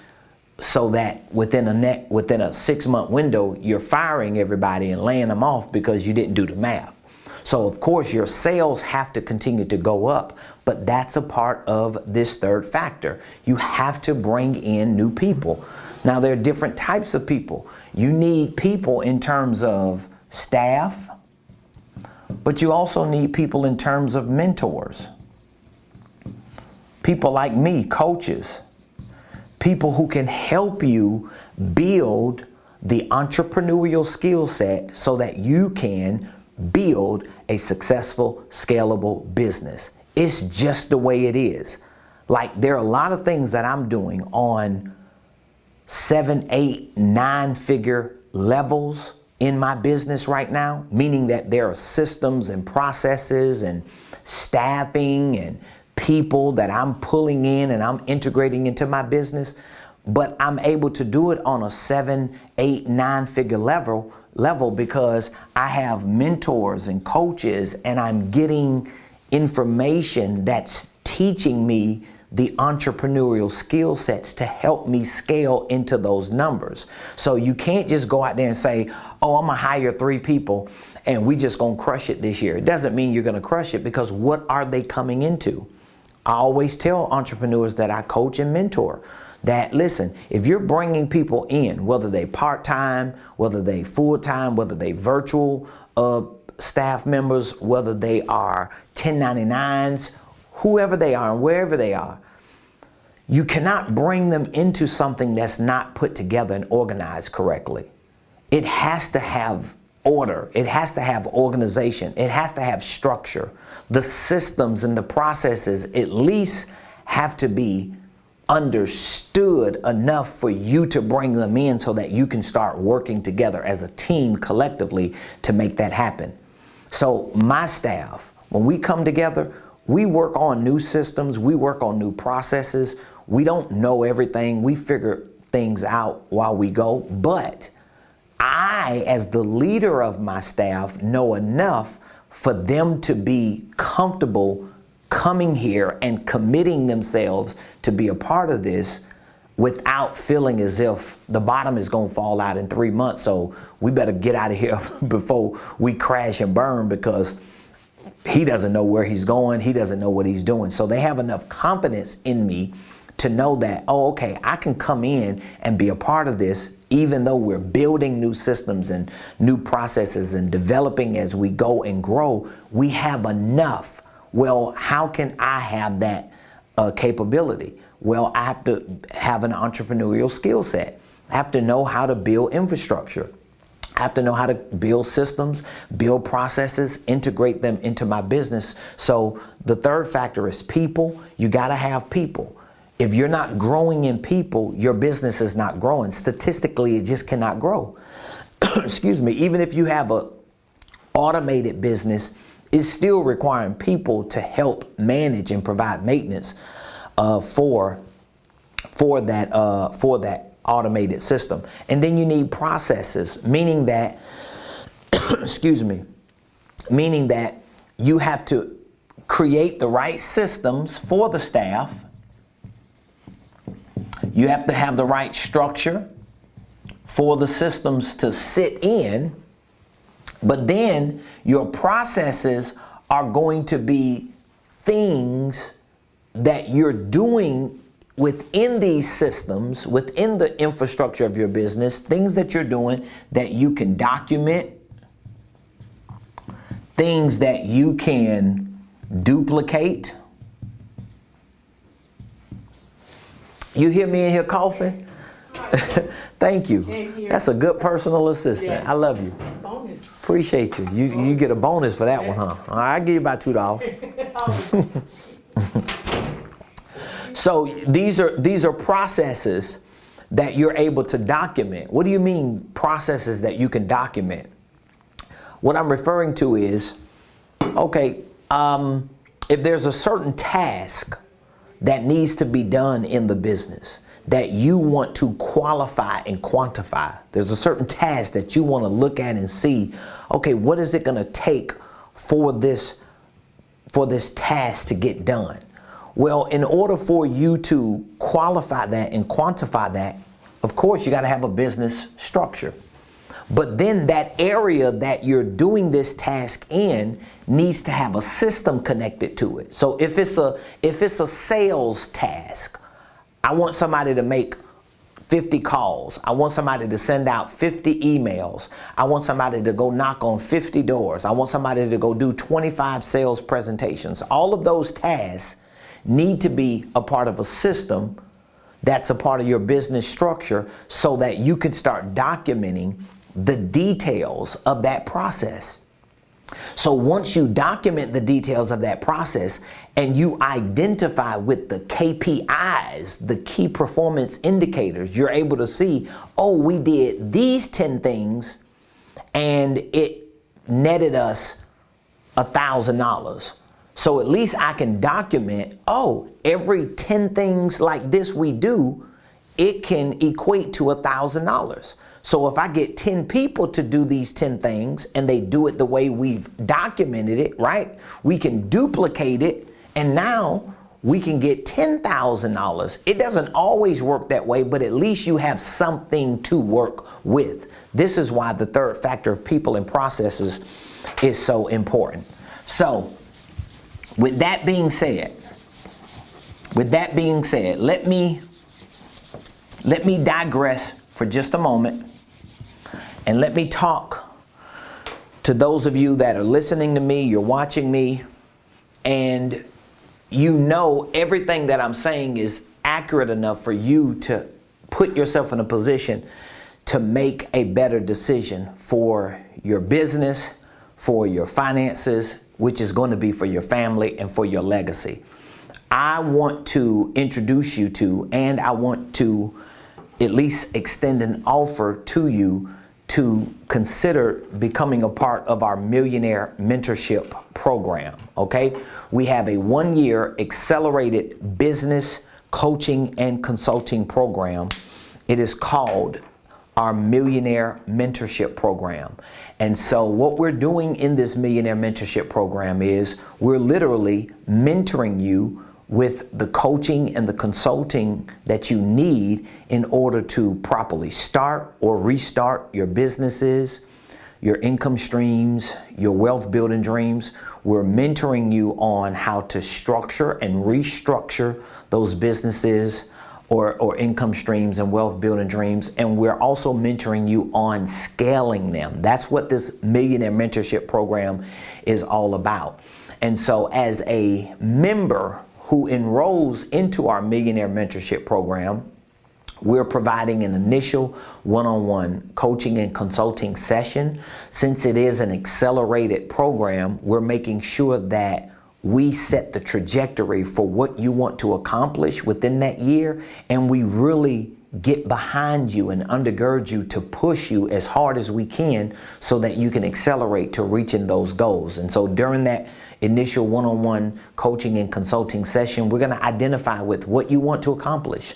so that within a 6-month window, you're firing everybody and laying them off because you didn't do the math. So of course your sales have to continue to go up, but that's a part of this third factor. You have to bring in new people. Now there are different types of people. You need people in terms of staff, but you also need people in terms of mentors. People like me, coaches, people who can help you build the entrepreneurial skill set so that you can build a successful, scalable business. It's just the way it is. Like there are a lot of things that I'm doing on 7, 8, 9-figure levels in my business right now, meaning that there are systems and processes and staffing and people that I'm pulling in and I'm integrating into my business, but I'm able to do it on a 7, 8, 9-figure level because I have mentors and coaches and I'm getting information that's teaching me the entrepreneurial skill sets to help me scale into those numbers. So you can't just go out there and say, oh, I'm gonna hire 3 people and we just gonna crush it this year. It doesn't mean you're gonna crush it because what are they coming into? I always tell entrepreneurs that I coach and mentor that, listen, if you're bringing people in, whether they part-time, whether they full-time, whether they virtual staff members, whether they are 1099s, whoever they are and wherever they are, you cannot bring them into something that's not put together and organized correctly. It has to have order. It has to have organization. It has to have structure. The systems and the processes at least have to be understood enough for you to bring them in so that you can start working together as a team collectively to make that happen. So my staff, when we come together, we work on new systems, we work on new processes. We don't know everything. We figure things out while we go, but I, as the leader of my staff, know enough for them to be comfortable coming here and committing themselves to be a part of this without feeling as if the bottom is going to fall out in 3 months. So we better get out of here before we crash and burn because he doesn't know where he's going. He doesn't know what he's doing. So they have enough confidence in me to know that, oh, okay, I can come in and be a part of this, even though we're building new systems and new processes and developing as we go and grow, we have enough. Well, how can I have that capability? Well, I have to have an entrepreneurial skill set. I have to know how to build infrastructure. I have to know how to build systems, build processes, integrate them into my business. So the third factor is people. You got to have people. If you're not growing in people, your business is not growing. Statistically, it just cannot grow. Excuse me. Even if you have a automated business, it's still requiring people to help manage and provide maintenance for that automated system. And then you need processes, meaning that, excuse me, meaning that you have to create the right systems for the staff. You have to have the right structure for the systems to sit in, but then your processes are going to be things that you're doing within these systems, within the infrastructure of your business, things that you're doing that you can document, things that you can duplicate. You hear me in here coughing? Thank you. That's a good personal assistant. Yes. I love you. Bonus. Appreciate you. You get a bonus for that one, huh? All right, I'll give you about $2. So these are processes that you're able to document. What do you mean processes that you can document? What I'm referring to is, okay, if there's a certain task that needs to be done in the business that you want to qualify and quantify, there's a certain task that you want to look at and see, okay, what is it going to take for this task to get done? Well, in order for you to qualify that and quantify that, of course, you got to have a business structure. But then that area that you're doing this task in needs to have a system connected to it. So if it's a sales task, I want somebody to make 50 calls. I want somebody to send out 50 emails. I want somebody to go knock on 50 doors. I want somebody to go do 25 sales presentations. All of those tasks need to be a part of a system that's a part of your business structure so that you can start documenting the details of that process. So once you document the details of that process and you identify with the KPIs, the key performance indicators, you're able to see, oh, we did these 10 things and it netted us $1,000. So at least I can document, oh, every 10 things like this we do, it can equate to $1,000. So if I get 10 people to do these 10 things and they do it the way we've documented it, right? We can duplicate it and now we can get $10,000. It doesn't always work that way, but at least you have something to work with. This is why the third factor of people and processes is so important. So with that being said, let me digress for just a moment and let me talk to those of you that are listening to me, you're watching me, and you know everything that I'm saying is accurate enough for you to put yourself in a position to make a better decision for your business, for your finances, which is going to be for your family and for your legacy. I want to introduce you to, and I want to at least extend an offer to you to consider becoming a part of our Millionaire Mentorship program, okay? We have a 1-year accelerated business coaching and consulting program. It is called our Millionaire Mentorship program. And so what we're doing in this Millionaire Mentorship program is we're literally mentoring you with the coaching and the consulting that you need in order to properly start or restart your businesses, your income streams, your wealth building dreams. We're mentoring you on how to structure and restructure those businesses or income streams and wealth building dreams. And we're also mentoring you on scaling them. That's what this Millionaire Mentorship program is all about. And so as a member who enrolls into our Millionaire Mentorship program, we're providing an initial one-on-one coaching and consulting session. Since it is an accelerated program, we're making sure that we set the trajectory for what you want to accomplish within that year, and we really get behind you and undergird you to push you as hard as we can so that you can accelerate to reaching those goals. And so during that initial one-on-one coaching and consulting session, we're going to identify with what you want to accomplish.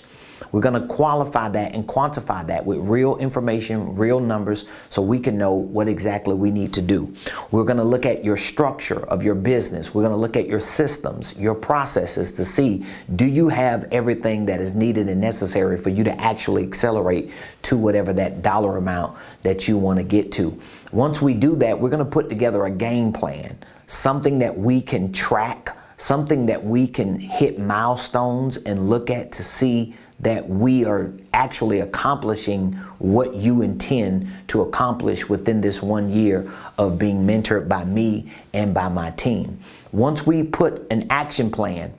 We're going to qualify that and quantify that with real information, real numbers, so we can know what exactly we need to do. We're going to look at your structure of your business. We're going to look at your systems, your processes to see, do you have everything that is needed and necessary for you to actually accelerate to whatever that dollar amount that you want to get to. Once we do that, we're going to put together a game plan, something that we can track, something that we can hit milestones and look at to see that we are actually accomplishing what you intend to accomplish within this 1 year of being mentored by me and by my team. Once we put an action plan,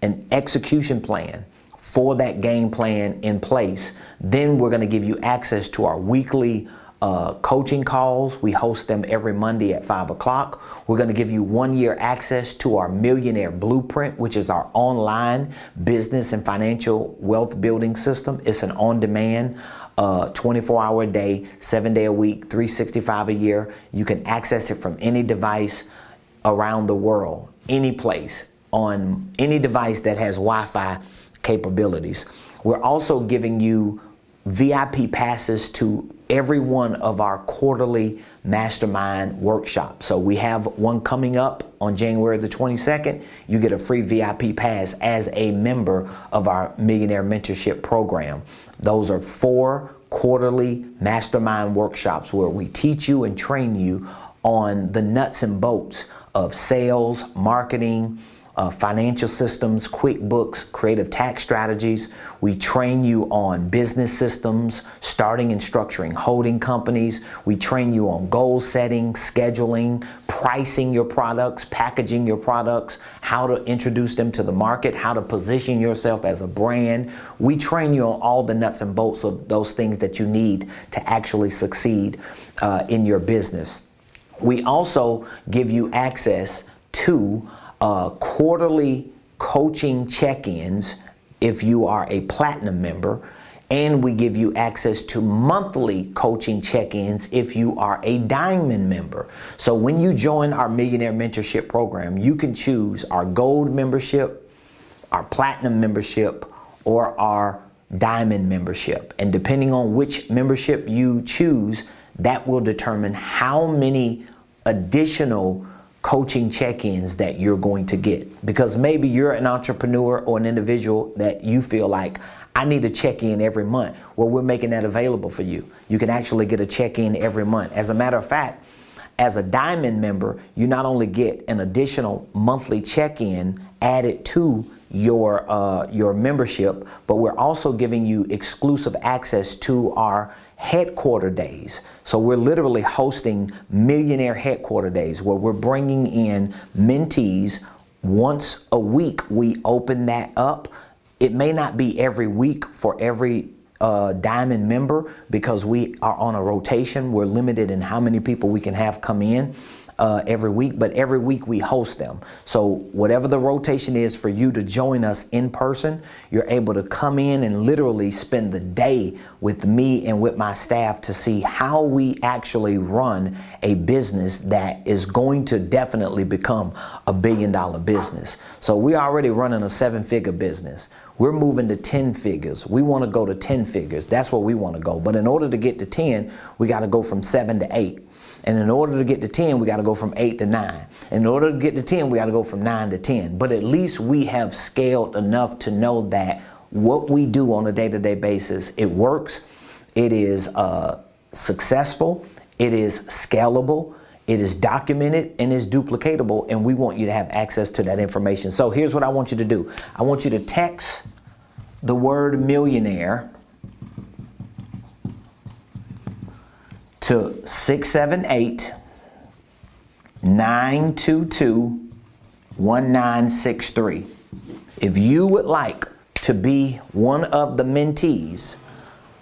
an execution plan for that game plan in place, then we're going to give you access to our weekly coaching calls. We host them every Monday at 5 o'clock. We're going to give you 1 year access to our Millionaire Blueprint, which is our online business and financial wealth building system. It's an on-demand 24-hour a day, 7-day a week, 365 a year. You can access it from any device around the world, any place, on any device that has Wi-Fi capabilities. We're also giving you VIP passes to every one of our quarterly mastermind workshops. So we have one coming up on January the 22nd. You get a free VIP pass as a member of our Millionaire Mentorship program. Those are 4 quarterly mastermind workshops where we teach you and train you on the nuts and bolts of sales, marketing, financial systems, QuickBooks, creative tax strategies. We train you on business systems, starting and structuring holding companies. We train you on goal setting, scheduling, pricing your products, packaging your products, how to introduce them to the market, how to position yourself as a brand. We train you on all the nuts and bolts of those things that you need to actually succeed in your business. We also give you access to quarterly coaching check-ins if you are a platinum member, and we give you access to monthly coaching check-ins if you are a diamond member. So when you join our Millionaire Mentorship program, you can choose our gold membership, our platinum membership, or our diamond membership. And depending on which membership you choose, that will determine how many additional coaching check-ins that you're going to get. Because maybe you're an entrepreneur or an individual that you feel like, I need a check-in every month. Well, we're making that available for you. You can actually get a check-in every month. As a matter of fact, as a diamond member, you not only get an additional monthly check-in added to your membership, but we're also giving you exclusive access to our headquarter days. So we're literally hosting millionaire headquarter days where we're bringing in mentees once a week. We open that up. It may not be every week for every diamond member because we are on a rotation. We're limited in how many people we can have come in every week, but every week we host them. So whatever the rotation is for you to join us in person, you're able to come in and literally spend the day with me and with my staff to see how we actually run a business that is going to definitely become a billion-dollar business. So we're already running a 7-figure business. We're moving to 10 figures. We want to go to 10 figures. That's where we want to go. But in order to get to 10, we got to go from 7 to 8. And in order to get to 10, we got to go from 8 to 9. In order to get to 10, we got to go from 9 to 10. But at least we have scaled enough to know that what we do on a day-to-day basis, it works, it is successful, it is scalable, it is documented, and is duplicatable, and we want you to have access to that information. So here's what I want you to do. I want you to text the word millionaire to 678-922-1963. If you would like to be one of the mentees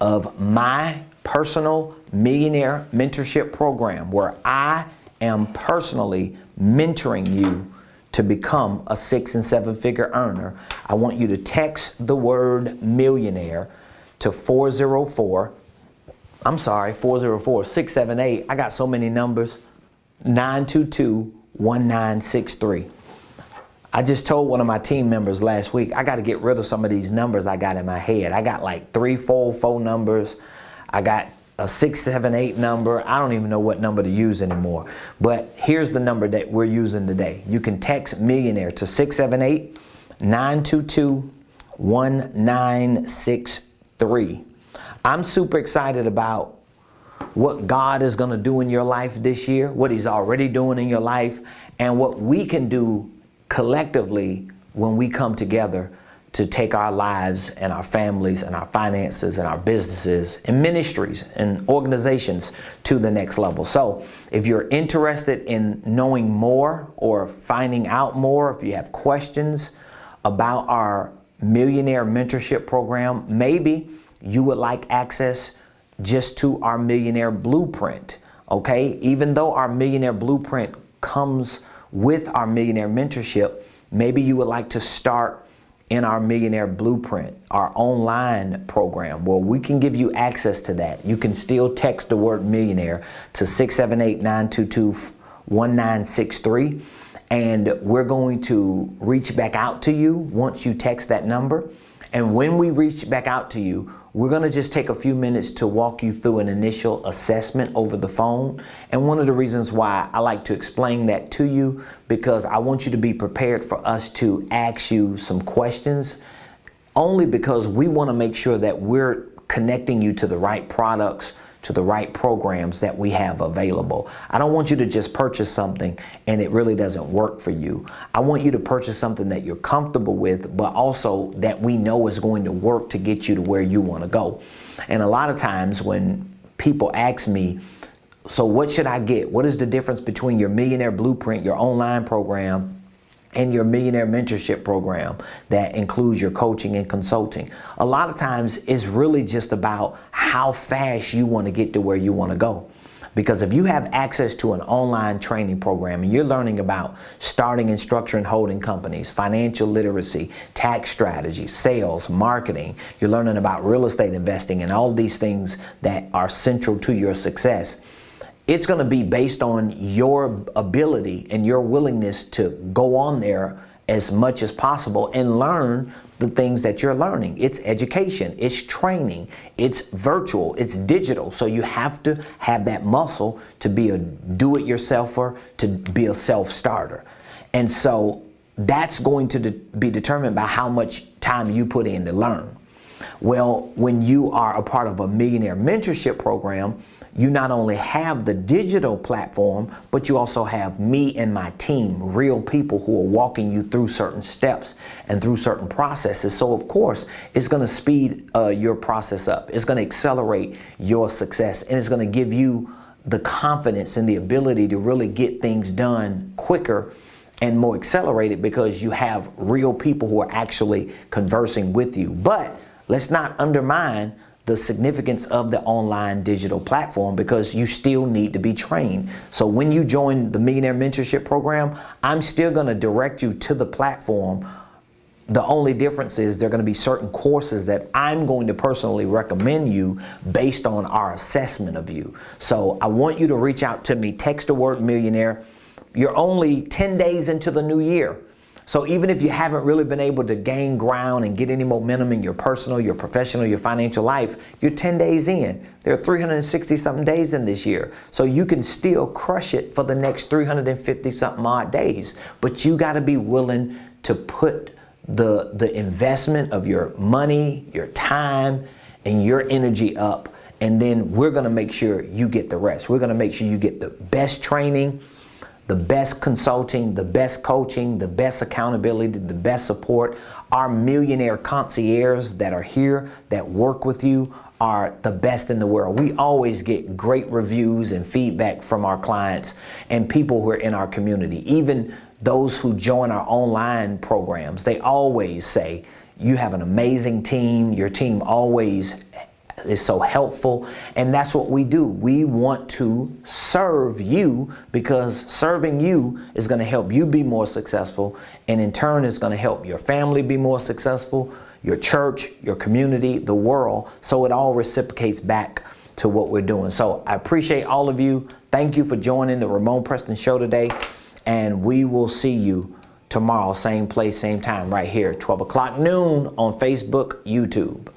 of my personal Millionaire Mentorship program, where I am personally mentoring you to become a 6- and 7-figure earner, I want you to text the word millionaire to 404-678, I got so many numbers, 922-1963. I just told one of my team members last week, I got to get rid of some of these numbers I got in my head. I got like 344 numbers. I got a 678 number. I don't even know what number to use anymore. But here's the number that we're using today. You can text millionaire to 678-922-1963. I'm super excited about what God is going to do in your life this year, what He's already doing in your life, and what we can do collectively, when we come together to take our lives and our families and our finances and our businesses and ministries and organizations to the next level. So if you're interested in knowing more or finding out more, if you have questions about our Millionaire Mentorship program, maybe you would like access just to our Millionaire Blueprint, okay? Even though our Millionaire Blueprint comes with our Millionaire Mentorship, maybe you would like to start in our Millionaire Blueprint, our online program, where we can give you access to that. You can still text the word millionaire to 678-922-1963, and we're going to reach back out to you once you text that number. And when we reach back out to you, we're going to just take a few minutes to walk you through an initial assessment over the phone. And one of the reasons why I like to explain that to you, because I want you to be prepared for us to ask you some questions, only because we want to make sure that we're connecting you to the right products, to the right programs that we have available. I don't want you to just purchase something and it really doesn't work for you. I want you to purchase something that you're comfortable with, but also that we know is going to work to get you to where you want to go. And a lot of times when people ask me, so what should I get? What is the difference between your Millionaire Blueprint, your online program, and your Millionaire Mentorship program that includes your coaching and consulting? A lot of times it's really just about how fast you want to get to where you want to go. Because if you have access to an online training program and you're learning about starting and structuring holding companies, financial literacy, tax strategy, sales, marketing, you're learning about real estate investing and all these things that are central to your success, it's going to be based on your ability and your willingness to go on there as much as possible and learn the things that you're learning. It's education, it's training, it's virtual, it's digital. So you have to have that muscle to be a do-it-yourselfer, to be a self-starter. And so that's going to be determined by how much time you put in to learn. Well, when you are a part of a Millionaire Mentorship program, you not only have the digital platform, but you also have me and my team, real people who are walking you through certain steps and through certain processes. So of course, it's going to speed your process up. It's going to accelerate your success, and it's going to give you the confidence and the ability to really get things done quicker and more accelerated, because you have real people who are actually conversing with you. But let's not undermine the significance of the online digital platform, because you still need to be trained. So when you join the Millionaire Mentorship program, I'm still going to direct you to the platform. The only difference is there are going to be certain courses that I'm going to personally recommend you based on our assessment of you. So I want you to reach out to me. Text the word millionaire. You're only 10 days into the new year. So even if you haven't really been able to gain ground and get any momentum in your personal, your professional, your financial life, you're 10 days in. There are 360 something days in this year. So you can still crush it for the next 350 something odd days. But you got to be willing to put the investment of your money, your time, and your energy up. And then we're going to make sure you get the rest. We're going to make sure you get the best training, the best consulting, the best coaching, the best accountability, the best support. Our millionaire concierges that are here, that work with you, are the best in the world. We always get great reviews and feedback from our clients and people who are in our community. Even those who join our online programs, they always say, you have an amazing team. Your team always is so helpful, and that's what we do. We want to serve you, because serving you is going to help you be more successful, and in turn is going to help your family be more successful, your church, your community, the world. So it all reciprocates back to what we're doing. So I appreciate all of you. Thank you for joining the Ramon Preston Show today, and we will see you tomorrow, same place, same time, right here, 12 o'clock noon on Facebook, YouTube.